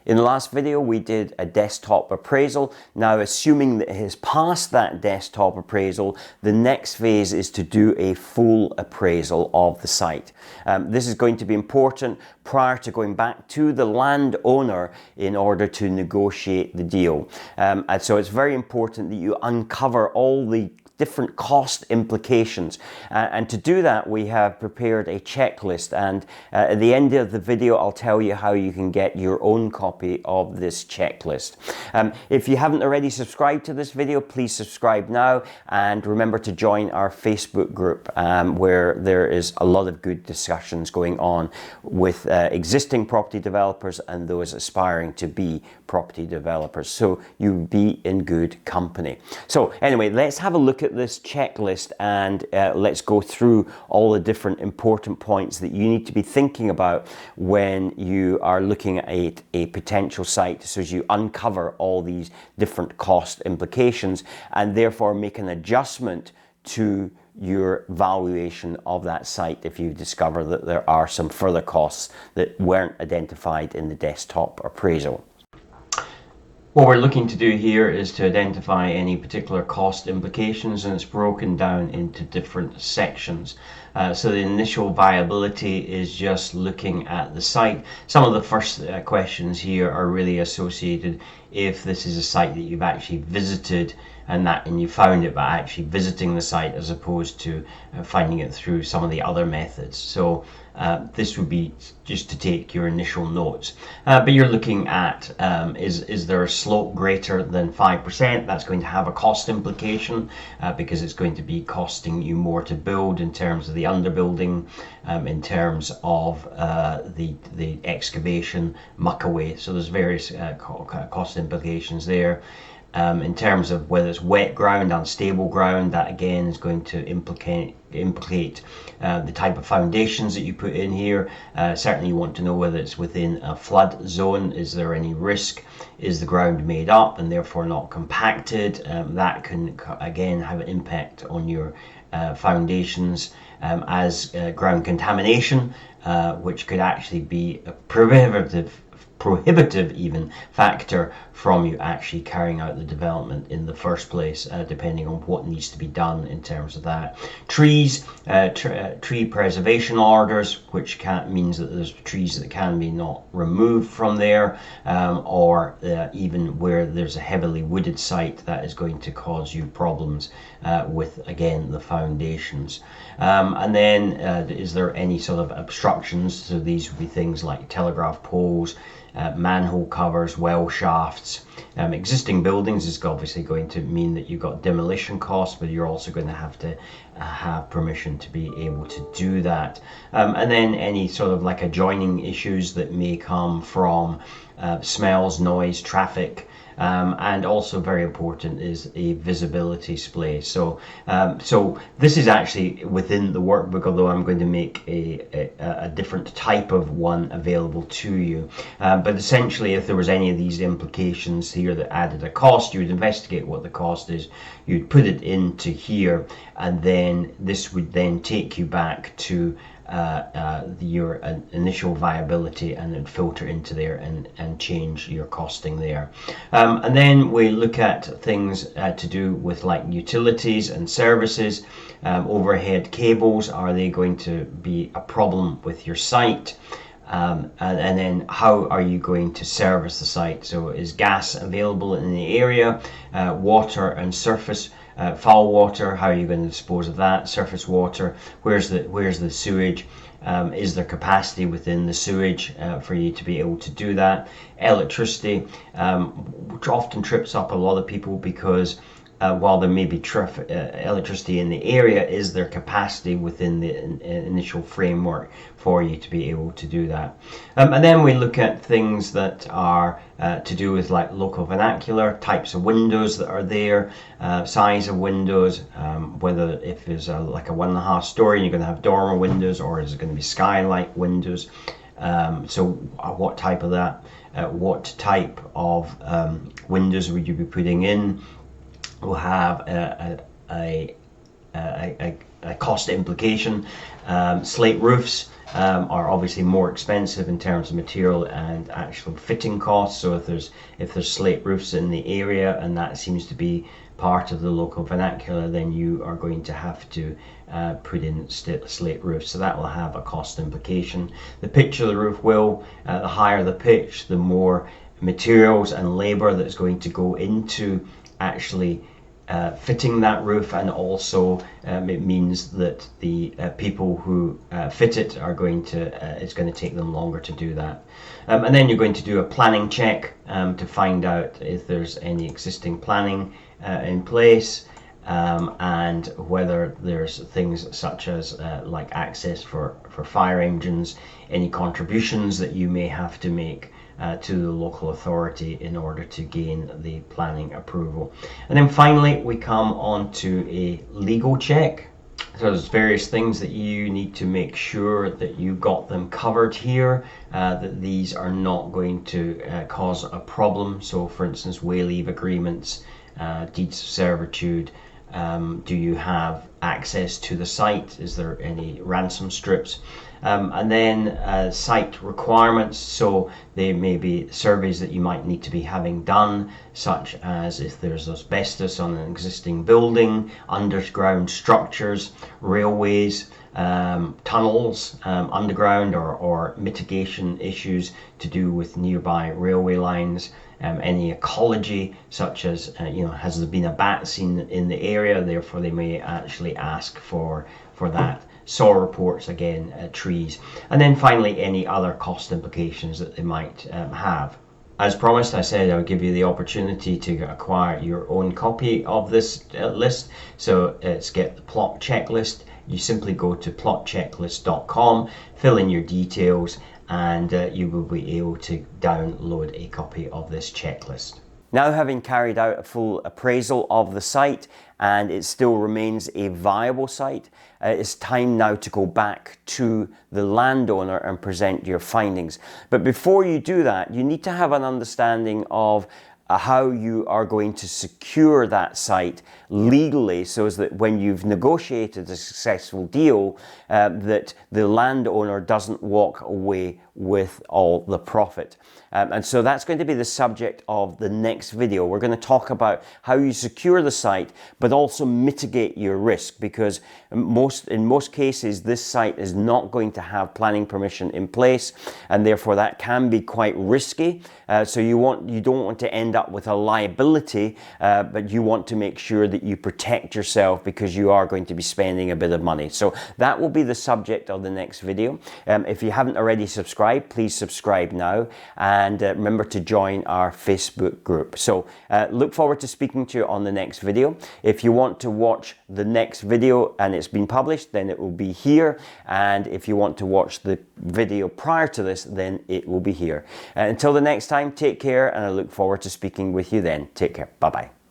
In the last video, we did a desktop appraisal. Now, assuming that it has passed that desktop appraisal, the next phase is to do a full appraisal of the site. This is going to be important prior to going back to the landowner in order to negotiate the deal. And so it's very important that you uncover all the different cost implications, and to do that we have prepared a checklist, and at the end of the video I'll tell you how you can get your own copy of this checklist. If you haven't already subscribed to this video, please subscribe now, and remember to join our Facebook group where there is a lot of good discussions going on with existing property developers and those aspiring to be property developers, so you'll be in good company. So anyway, let's have a look at this checklist, and let's go through all the different important points that you need to be thinking about when you are looking at a potential site, so as you uncover all these different cost implications and therefore make an adjustment to your valuation of that site if you discover that there are some further costs that weren't identified in the desktop appraisal. What we're looking to do here is to identify any particular cost implications, and it's broken down into different sections. So the initial viability is just looking at the site. Some of the first questions here are really associated if this is a site that you've actually visited and you found it by actually visiting the site as opposed to finding it through some of the other methods. So this would be just to take your initial notes. But you're looking at is there a slope greater than 5%? That's going to have a cost implication because it's going to be costing you more to build in terms of the underbuilding, in terms of the excavation, muck away. So there's various cost implications there. In terms of whether it's wet ground, unstable ground, that again is going to implicate the type of foundations that you put in here. Certainly you want to know whether it's within a flood zone. Is there any risk? Is the ground made up and therefore not compacted? That can again have an impact on your foundations, as ground contamination, which could actually be a prohibitive even factor from you actually carrying out the development in the first place, depending on what needs to be done in terms of that. Trees, tree preservation orders, which means that there's trees that can be not removed from there, or even where there's a heavily wooded site, that is going to cause you problems with, again, the foundations. And then is there any sort of obstructions? So these would be things like telegraph poles, manhole covers, well shafts. Existing buildings is obviously going to mean that you've got demolition costs, but you're also going to have permission to be able to do that. And then any sort of like adjoining issues that may come from smells, noise, traffic. And also very important is a visibility splay. So this is actually within the workbook, although I'm going to make a different type of one available to you. But essentially, if there was any of these implications here that added a cost, you would investigate what the cost is, you'd put it into here, and then this would then take you back to your initial viability, and then filter into there and change your costing there. And then we look at things to do with like utilities and services. Overhead cables, are they going to be a problem with your site? And then how are you going to service the site? So is gas available in the area? Water and surface, foul water, how are you going to dispose of that? Surface water, where's the sewage? Is there capacity within the sewage for you to be able to do that? Electricity, which often trips up a lot of people, because while there may be electricity in the area, is there capacity within the initial framework for you to be able to do that? And then we look at things that are to do with like local vernacular, types of windows that are there, size of windows, whether if there's like a 1.5 story and you're going to have dormer windows, or is it going to be skylight windows? So what type of that? What type of windows would you be putting in? Will have a cost implication. Slate roofs are obviously more expensive in terms of material and actual fitting costs. So if there's slate roofs in the area, and that seems to be part of the local vernacular, then you are going to have to put in slate roofs. So that will have a cost implication. The pitch of the roof will, the higher the pitch, the more materials and labor that's going to go into actually fitting that roof, and also it means that the people who fit it are going to, it's going to take them longer to do that. And then you're going to do a planning check to find out if there's any existing planning in place, and whether there's things such as like access for fire engines, any contributions that you may have to make to the local authority in order to gain the planning approval. And then finally we come on to a legal check. So there's various things that you need to make sure that you got them covered here, that these are not going to cause a problem. So for instance, way leave agreements, deeds of servitude, do you have access to the site, is there any ransom strips, and then site requirements. So there may be surveys that you might need to be having done, such as if there's asbestos on an existing building, underground structures, railways, tunnels underground, or mitigation issues to do with nearby railway lines. Any ecology, such as has there been a bat seen in the area, therefore they may actually ask for that. Soil reports, again, trees, and then finally any other cost implications that they might have. As promised, I said I would give you the opportunity to acquire your own copy of this list. So let's get the plot checklist. You simply go to plotchecklist.com, fill in your details, and you will be able to download a copy of this checklist. Now, having carried out a full appraisal of the site and it still remains a viable site, it's time now to go back to the landowner and present your findings. But before you do that, you need to have an understanding of how you are going to secure that site legally, so as that when you've negotiated a successful deal, that the landowner doesn't walk away with all the profit. And so that's going to be the subject of the next video. We're going to talk about how you secure the site, but also mitigate your risk, because in most cases this site is not going to have planning permission in place, and therefore that can be quite risky. So you don't want to end up with a liability, but you want to make sure that you protect yourself, because you are going to be spending a bit of money. So that will be the subject of the next video. If you haven't already subscribed, please subscribe now, and remember to join our Facebook group. So look forward to speaking to you on the next video. If you want to watch the next video and it's been published, then it will be here, and if you want to watch the video prior to this, then it will be here. Until the next time, take care, and I look forward to speaking with you then. Take care. Bye-bye.